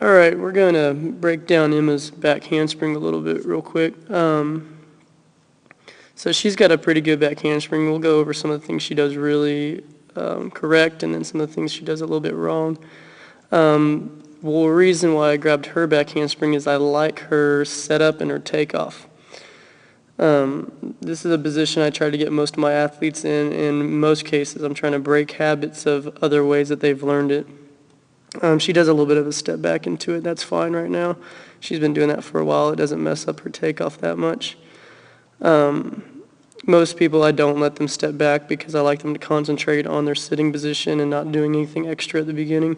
All right, we're going to break down Emma's back handspring a little bit real quick. So she's got a pretty good back handspring. We'll go over some of the things she does really correct and then some of the things she does a little bit wrong. Well, the reason why I grabbed her back handspring is I like her setup and her takeoff. This is a position I try to get most of my athletes in. In most cases, I'm trying to break habits of other ways that they've learned it. She does a little bit of a step back into it. That's fine right now. She's been doing that for a while. It doesn't mess up her takeoff that much. Most people, I don't let them step back because I like them to concentrate on their sitting position and not doing anything extra at the beginning.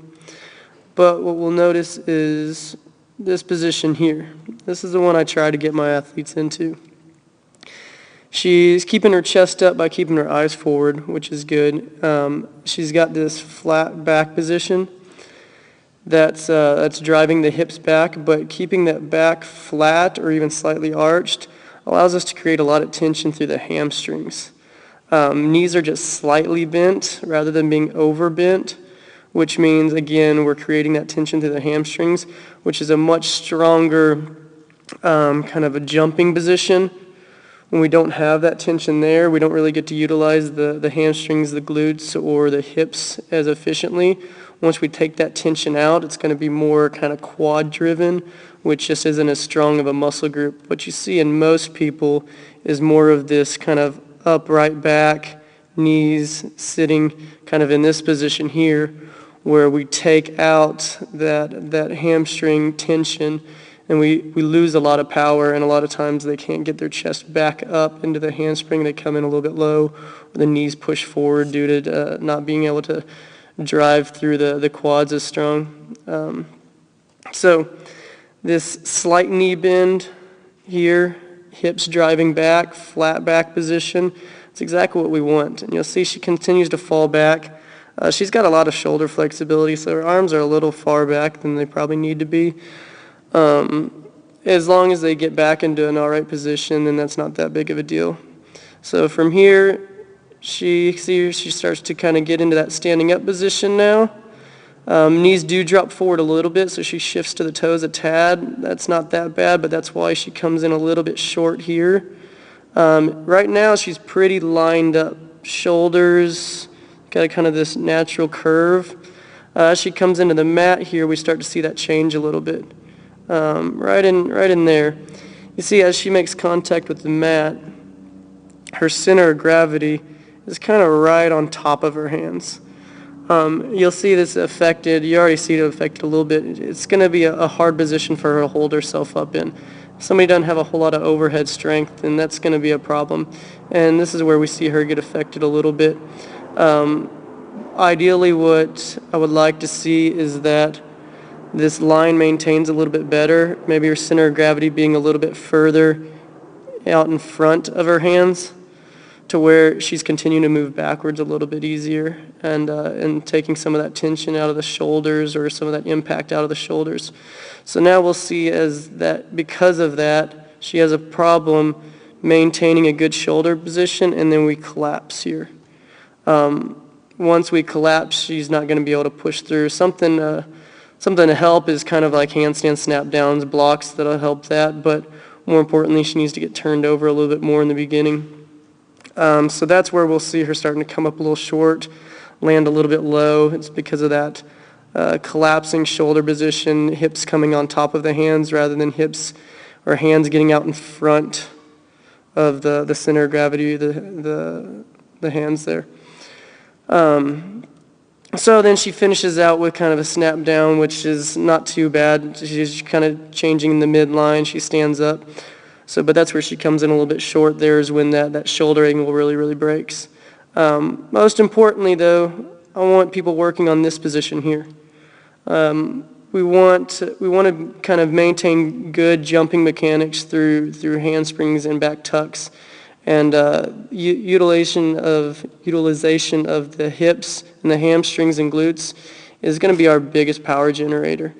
But what we'll notice is this position here. This is the one I try to get my athletes into. She's keeping her chest up by keeping her eyes forward, which is good. She's got this flat back position that's driving the hips back, but keeping that back flat or even slightly arched allows us to create a lot of tension through the hamstrings. Knees are just slightly bent rather than being overbent, which means, again, we're creating that tension through the hamstrings, which is a much stronger kind of a jumping position. When we don't have that tension there, we don't really get to utilize the hamstrings, the glutes, or the hips as efficiently. Once we take that tension out, it's going to be more kind of quad-driven, which just isn't as strong of a muscle group. What you see in most people is more of this kind of upright back, knees sitting kind of in this position here, where we take out that hamstring tension and we lose a lot of power, and a lot of times they can't get their chest back up into the handspring. They come in a little bit low, or the knees push forward due to not being able to drive through the quads as strong. So this slight knee bend here, hips driving back, flat back position, it's exactly what we want. And you'll see she continues to fall back. She's got a lot of shoulder flexibility, so her arms are a little far back than they probably need to be. As long as they get back into an all right position, then that's not that big of a deal. So from here, she starts to kind of get into that standing up position now. Knees do drop forward a little bit, so she shifts to the toes a tad. That's not that bad, but that's why she comes in a little bit short here. Right now, she's pretty lined up. Shoulders, got kind of this natural curve. As she comes into the mat here, we start to see that change a little bit. Right in there. You see, as she makes contact with the mat, her center of gravity is kind of right on top of her hands. You'll see this affected, you already see it affected a little bit. It's going to be a hard position for her to hold herself up in. If somebody doesn't have a whole lot of overhead strength, then that's going to be a problem. And this is where we see her get affected a little bit. Ideally, what I would like to see is that this line maintains a little bit better, maybe her center of gravity being a little bit further out in front of her hands to where she's continuing to move backwards a little bit easier and taking some of that tension out of the shoulders or some of that impact out of the shoulders. So now we'll see as that because of that, she has a problem maintaining a good shoulder position, and then we collapse here. Once we collapse, she's not going to be able to push through. Something to help is kind of like handstand snap downs, blocks that'll help that, but more importantly, she needs to get turned over a little bit more in the beginning. So that's where we'll see her starting to come up a little short, land a little bit low. It's because of that collapsing shoulder position, hips coming on top of the hands rather than hips or hands getting out in front of the center of gravity, the hands there. So then she finishes out with kind of a snap down, which is not too bad. She's kind of changing in the midline. She stands up. But that's where she comes in a little bit short. There is when that shoulder angle really breaks. Most importantly, though, I want people working on this position here. We want to kind of maintain good jumping mechanics through handsprings and back tucks. And utilization of the hips and the hamstrings and glutes is going to be our biggest power generator.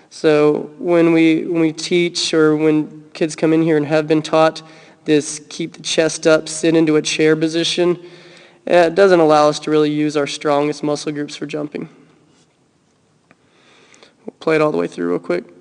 So when we teach or when kids come in here and have been taught this keep the chest up, sit into a chair position, it doesn't allow us to really use our strongest muscle groups for jumping. We'll play it all the way through real quick.